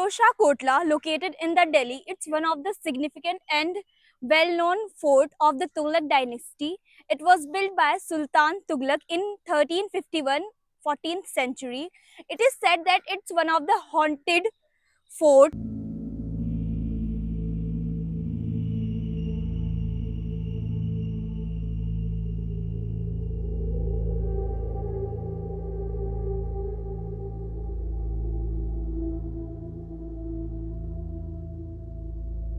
Firoz Shah Kotla, located in the Delhi, it's one of the significant and well-known fort of the Tughlaq dynasty. It was built by Sultan Tughlaq in 1351, 14th century. It is said that it's one of the haunted fort.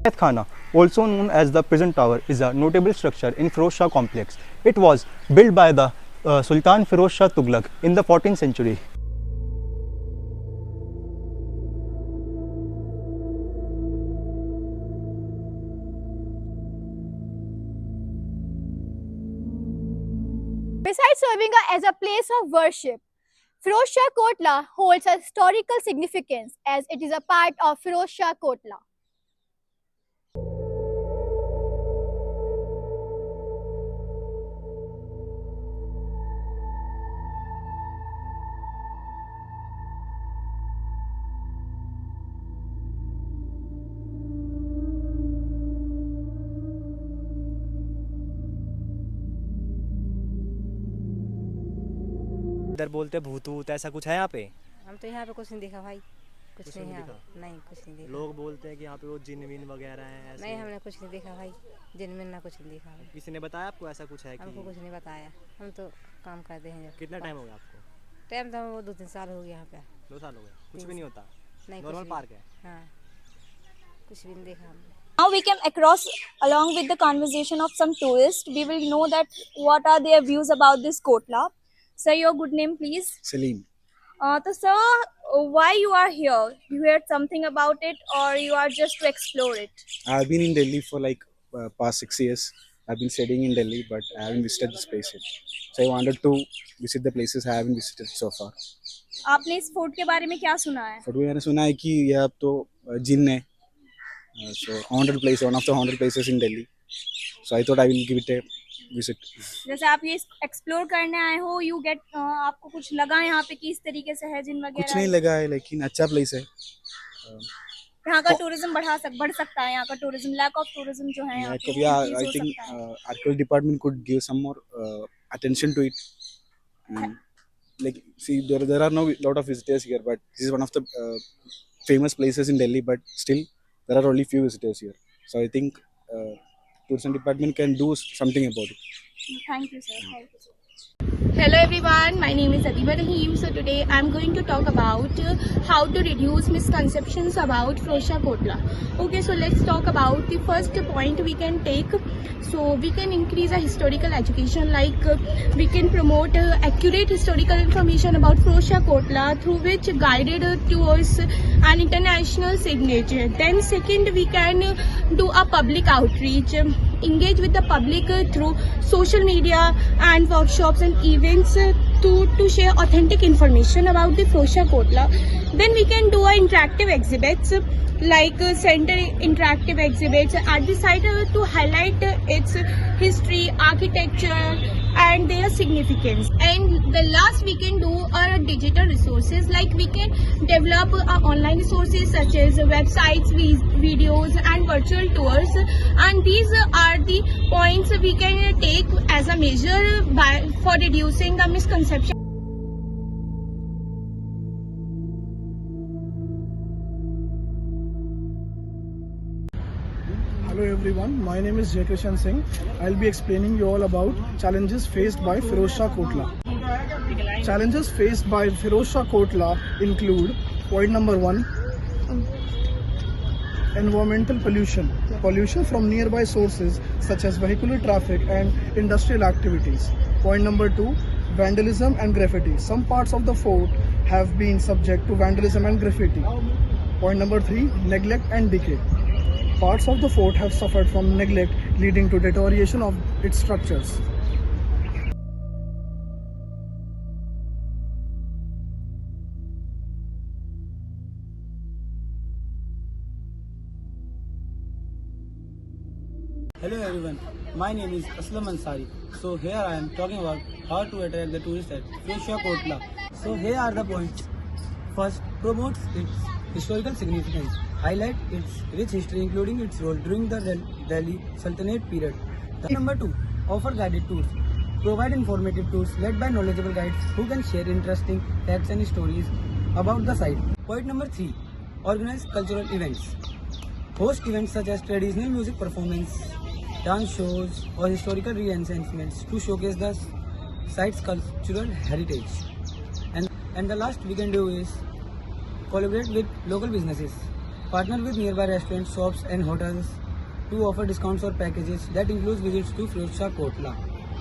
Hayat Khana, also known as the Prison Tower, is a notable structure in Firoz Shah complex. It was built by the Sultan Firoz Shah Tughlaq in the 14th century. Besides serving as a place of worship, Firoz Shah Kotla holds a historical significance as it is a part of Firoz Shah Kotla. इधर बोलते भूत वूत ऐसा कुछ है यहाँ पे? हम तो यहाँ पे कुछ नहीं देखा भाई, कुछ नहीं नहीं यहाँ देखा? नहीं कुछ नहीं देखा। लोग बोलते हैं कि यहाँ पे वो जिन विन वगैरह हैं ऐसे। नहीं हमने कुछ नहीं देखा भाई, जिन में ना कुछ नहीं देखा भाई। किसी ने बताया आपको ऐसा कुछ है हमको कि? कुछ नहीं बताया, हम तो काम करते हैं। जब कितना टाइम हो गया आपको? टाइम तो वो 2-3 साल हो गया यहाँ पे। 2 साल हो गए, कुछ भी 3 नहीं होता? नहीं नॉर्मल कुछ भी। पार्क है? हाँ, कुछ भी नहीं देखा हमने। Now we came across, along with the conversation of some tourists, we will know that what are their views about this Kotla. Sir, your good name, please. Salim. So, sir, why you are here? You heard something about it, or you are just to explore it? I've been in Delhi for like past 6 years. I've been studying in Delhi, but I haven't visited this place yet. So I wanted to visit the places I haven't visited so far. आपने इस fort के बारे में क्या सुना है? But मैंने सुना है कि यह अब तो जिन है. So haunted place, one of the haunted places in Delhi. So I thought I will give it a visit. जैसे आप ये एक्सप्लोर करने आए हो, यू गेट आपको कुछ लगा यहाँ पे कि इस तरीके से है जिन कुछ वगैरह? नहीं लगा है, लेकिन अच्छा प्लेस है. यहाँ का टूरिज्म बढ़ सकता है, यहाँ का टूरिज्म, लैक ऑफ टूरिज्म जो है यहाँ पे, वो Yeah, increase I हो think सकता है। archaeology department could give some more attention to it. And like, see, there are no lot of visitors here, but this is one of the famous places in Delhi. But still, there are only few visitors here. So I think tourism department can do something about it. Thank you, sir. Thank you, sir. Hello everyone, my name is Adiba Rahim. So today I am going to talk about how to reduce misconceptions about Firoz Shah Kotla. Okay, so let's talk about the first point we can take. So we can increase our historical education, like we can promote accurate historical information about Firoz Shah Kotla through which guided tours and international signature. Then second, we can do a public outreach, engage with the public through social media and workshops and events to share authentic information about the Firoz Shah Kotla. Then we can do interactive exhibits, like center interactive exhibits at the site to highlight its history, architecture and their significance. And the last we can do are digital resources, like we can develop online resources such as websites, videos and virtual tours, and these are the points we can take as a measure for reducing the misconception. Hello everyone, my name is Jay Krishan Singh. I'll be explaining you all about challenges faced by Firoz Shah Kotla. Challenges faced by Firoz Shah Kotla include point number 1, environmental pollution. Pollution from nearby sources such as vehicular traffic and industrial activities. Point number 2, vandalism and graffiti. Some parts of the fort have been subject to vandalism and graffiti. Point number 3, neglect and decay. Parts of the fort have suffered from neglect, leading to deterioration of its structures. Hello everyone, my name is Aslam Ansari. So here I am talking about how to attract the tourists at Firoz Shah Kotla. So here are the points. First, promote its Historical significance. Highlight its rich history including its role during the Delhi Sultanate period. Number 2. Offer guided tours. Provide informative tours led by knowledgeable guides who can share interesting facts and stories about the site. Point number 3. Organize cultural events. Host events such as traditional music performance, dance shows or historical re-enhancements to showcase the site's cultural heritage. And the last we can do is collaborate with local businesses. Partner with nearby restaurants, shops and hotels to offer discounts or packages that includes visits to Firozshah Kotla.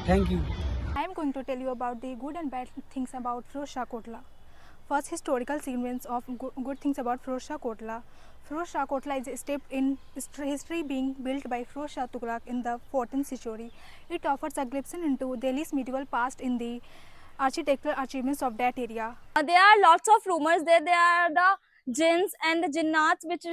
Thank you. I am going to tell you about the good and bad things about Firozshah Kotla. First, historical significance of good things about Firozshah Kotla. Firozshah Kotla is a step in history being built by Firozshah Tughlaq in the 14th century. It offers a glimpse into Delhi's medieval past in the architectural achievements of that area. There are lots of rumors there. There are the jinns and the jinnats which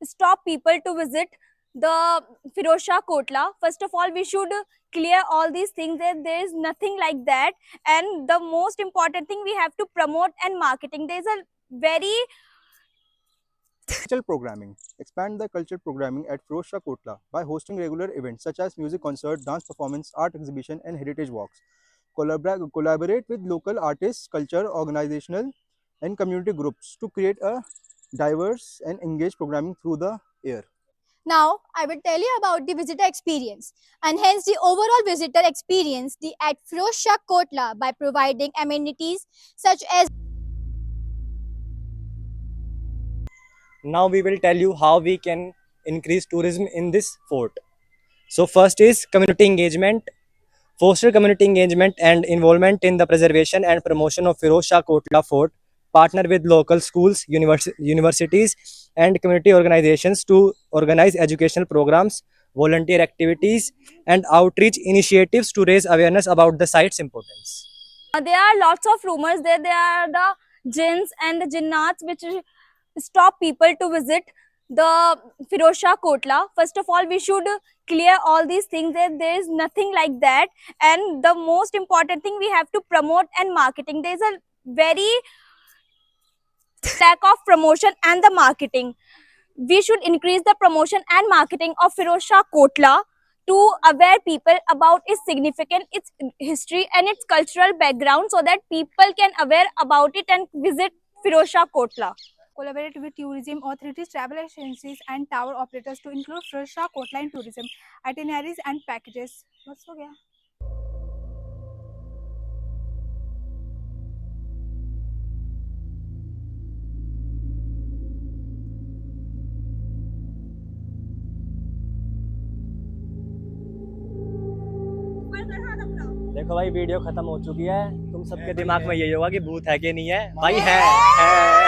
stop people to visit the Firozshah Kotla. First of all, we should clear all these things. There is nothing like that. And the most important thing, we have to promote and marketing. There is a very Cultural programming. Expand the cultural programming at Firozshah Kotla by hosting regular events such as music concert, dance performance, art exhibition, and heritage walks. Collaborate with local artists, culture, organizational, and community groups to create a diverse and engaged programming through the air. Now, I will tell you about the visitor experience and hence the overall visitor experience at Firozshah Kotla by providing amenities such as Now we will tell you how we can increase tourism in this fort. So first is community engagement. Foster community engagement and involvement in the preservation and promotion of Firozshah Kotla Fort. Partner with local schools, universities and community organizations to organize educational programs, volunteer activities and outreach initiatives to raise awareness about the site's importance. there are lots of rumors there. There are the jinns and the jinnats which stop people to visit the Firozshah Kotla. First of all, we should clear all these things. There is nothing like that. And the most important thing, we have to promote and marketing. There is a very lack of promotion and the marketing. We should increase the promotion and marketing of Firozshah Kotla to aware people about its significance, its history and its cultural background so that people can aware about it and visit Firozshah Kotla. Collaborate with tourism authorities, travel agencies and tower operators to include Firozshah Kotla in tourism, itineraries and packages. बस हो गया. देखो भाई video खत्म हो चुकी है। तुम सबके दिमाग में यही होगा कि भूत है कि नहीं है। भाई है।